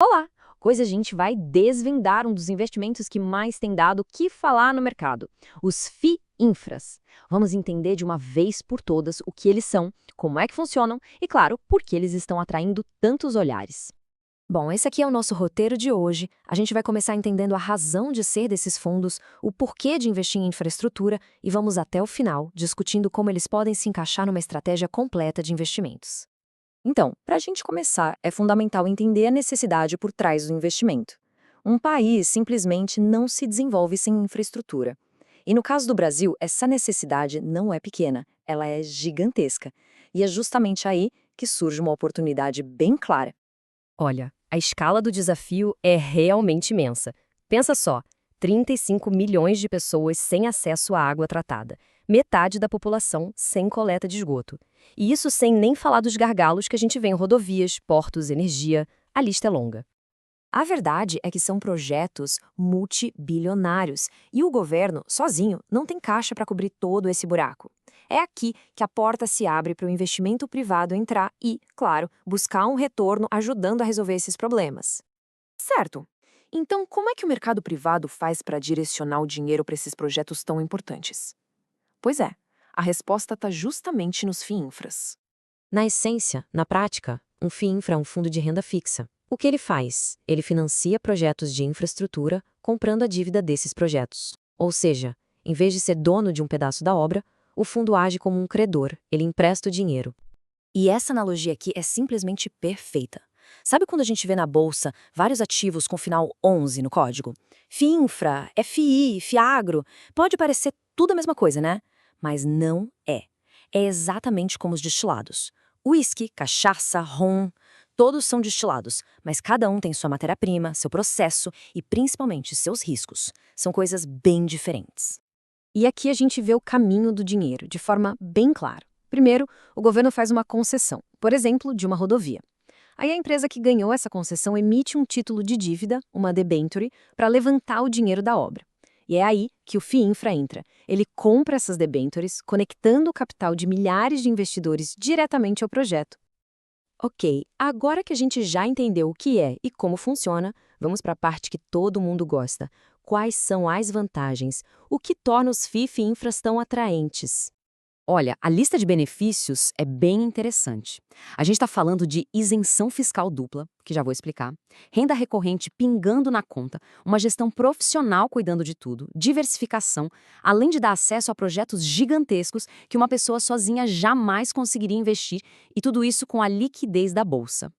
Olá! Hoje a gente vai desvendar um dos investimentos que mais tem dado o que falar no mercado, os FIINFRAs. Vamos entender de uma vez por todas o que eles são, como é que funcionam e, claro, por que eles estão atraindo tantos olhares. Bom, esse aqui é o nosso roteiro de hoje. A gente vai começar entendendo a razão de ser desses fundos, o porquê de investir em infraestrutura e vamos até o final, discutindo como eles podem se encaixar numa estratégia completa de investimentos. Então, para a gente começar, é fundamental entender a necessidade por trás do investimento. Um país simplesmente não se desenvolve sem infraestrutura. E no caso do Brasil, essa necessidade não é pequena, ela é gigantesca. E é justamente aí que surge uma oportunidade bem clara. Olha, a escala do desafio é realmente imensa. Pensa só, 35 milhões de pessoas sem acesso à água tratada, metade da população sem coleta de esgoto. E isso sem nem falar dos gargalos que a gente vê em rodovias, portos, energia, a lista é longa. A verdade é que são projetos multibilionários e o governo, sozinho, não tem caixa para cobrir todo esse buraco. É aqui que a porta se abre para o investimento privado entrar e, claro, buscar um retorno ajudando a resolver esses problemas. Certo. Então, como é que o mercado privado faz para direcionar o dinheiro para esses projetos tão importantes? Pois é, a resposta está justamente nos FIINFRAs. Na essência, na prática, um FIINFRA é um fundo de renda fixa. O que ele faz? Ele financia projetos de infraestrutura comprando a dívida desses projetos. Ou seja, em vez de ser dono de um pedaço da obra, o fundo age como um credor, ele empresta o dinheiro. E essa analogia aqui é simplesmente perfeita. Sabe quando a gente vê na bolsa vários ativos com final 11 no código? FIINFRA, FI, FIAGRO, pode parecer tudo a mesma coisa, né? Mas não é. É exatamente como os destilados. Whisky, cachaça, rum, todos são destilados, mas cada um tem sua matéria-prima, seu processo e principalmente seus riscos. São coisas bem diferentes. E aqui a gente vê o caminho do dinheiro de forma bem clara. Primeiro, o governo faz uma concessão, por exemplo, de uma rodovia. Aí a empresa que ganhou essa concessão emite um título de dívida, uma debenture, para levantar o dinheiro da obra. E é aí que o FIINFRA entra. Ele compra essas debentures, conectando o capital de milhares de investidores diretamente ao projeto. Ok, agora que a gente já entendeu o que é e como funciona, vamos para a parte que todo mundo gosta. Quais são as vantagens? O que torna os FIINFRAs tão atraentes? Olha, a lista de benefícios é bem interessante. A gente está falando de isenção fiscal dupla, que já vou explicar, renda recorrente pingando na conta, uma gestão profissional cuidando de tudo, diversificação, além de dar acesso a projetos gigantescos que uma pessoa sozinha jamais conseguiria investir, e tudo isso com a liquidez da bolsa.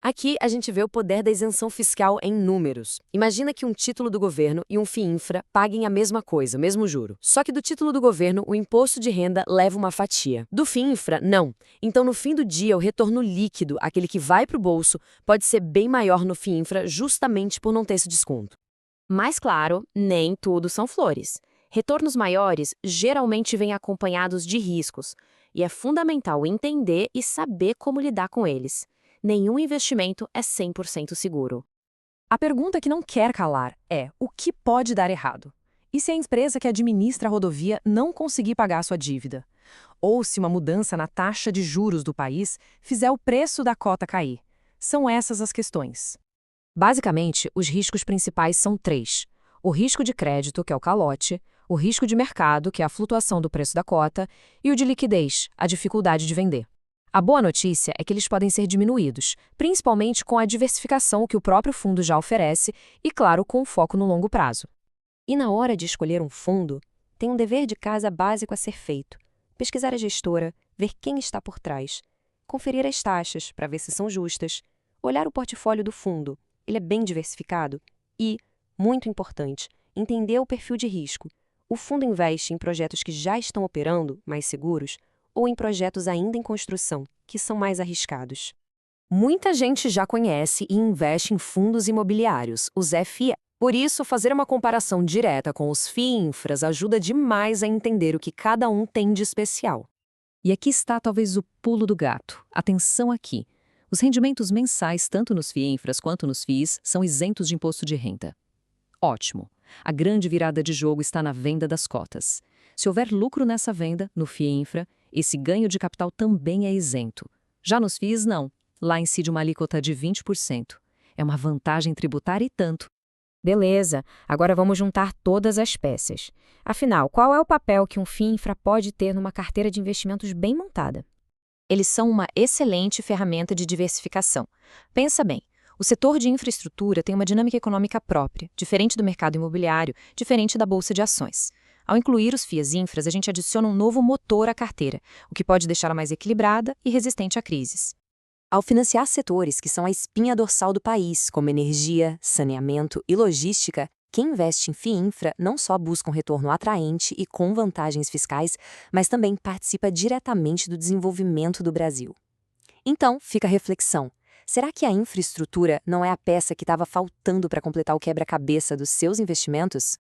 Aqui a gente vê o poder da isenção fiscal em números. Imagina que um título do governo e um FIINFRA paguem a mesma coisa, o mesmo juro. Só que do título do governo, o imposto de renda leva uma fatia. Do FIINFRA, não. Então, no fim do dia, o retorno líquido, aquele que vai para o bolso, pode ser bem maior no FIINFRA justamente por não ter esse desconto. Mas, claro, nem tudo são flores. Retornos maiores geralmente vêm acompanhados de riscos, e é fundamental entender e saber como lidar com eles. Nenhum investimento é 100% seguro. A pergunta que não quer calar é: o que pode dar errado? E se a empresa que administra a rodovia não conseguir pagar a sua dívida? Ou se uma mudança na taxa de juros do país fizer o preço da cota cair? São essas as questões. Basicamente, os riscos principais são três: o risco de crédito, que é o calote, o risco de mercado, que é a flutuação do preço da cota, e o de liquidez, a dificuldade de vender. A boa notícia é que eles podem ser diminuídos, principalmente com a diversificação que o próprio fundo já oferece e, claro, com o foco no longo prazo. E na hora de escolher um fundo, tem um dever de casa básico a ser feito: pesquisar a gestora, ver quem está por trás, conferir as taxas para ver se são justas, olhar o portfólio do fundo, ele é bem diversificado e, muito importante, entender o perfil de risco. O fundo investe em projetos que já estão operando, mais seguros, ou em projetos ainda em construção, que são mais arriscados. Muita gente já conhece e investe em fundos imobiliários, os FI. Por isso, fazer uma comparação direta com os FIINFRAs ajuda demais a entender o que cada um tem de especial. E aqui está talvez o pulo do gato. Atenção aqui. Os rendimentos mensais, tanto nos FIINFRAs quanto nos FIIs, são isentos de imposto de renda. Ótimo. A grande virada de jogo está na venda das cotas. Se houver lucro nessa venda, no FIINFRA, esse ganho de capital também é isento. Já nos FIIs, não. Lá incide uma alíquota de 20%. É uma vantagem tributária e tanto. Beleza, agora vamos juntar todas as peças. Afinal, qual é o papel que um FII Infra pode ter numa carteira de investimentos bem montada? Eles são uma excelente ferramenta de diversificação. Pensa bem, o setor de infraestrutura tem uma dinâmica econômica própria, diferente do mercado imobiliário, diferente da bolsa de ações. Ao incluir os FIAs infras, a gente adiciona um novo motor à carteira, o que pode deixá-la mais equilibrada e resistente a crises. Ao financiar setores que são a espinha dorsal do país, como energia, saneamento e logística, quem investe em FII Infra não só busca um retorno atraente e com vantagens fiscais, mas também participa diretamente do desenvolvimento do Brasil. Então, fica a reflexão. Será que a infraestrutura não é a peça que estava faltando para completar o quebra-cabeça dos seus investimentos?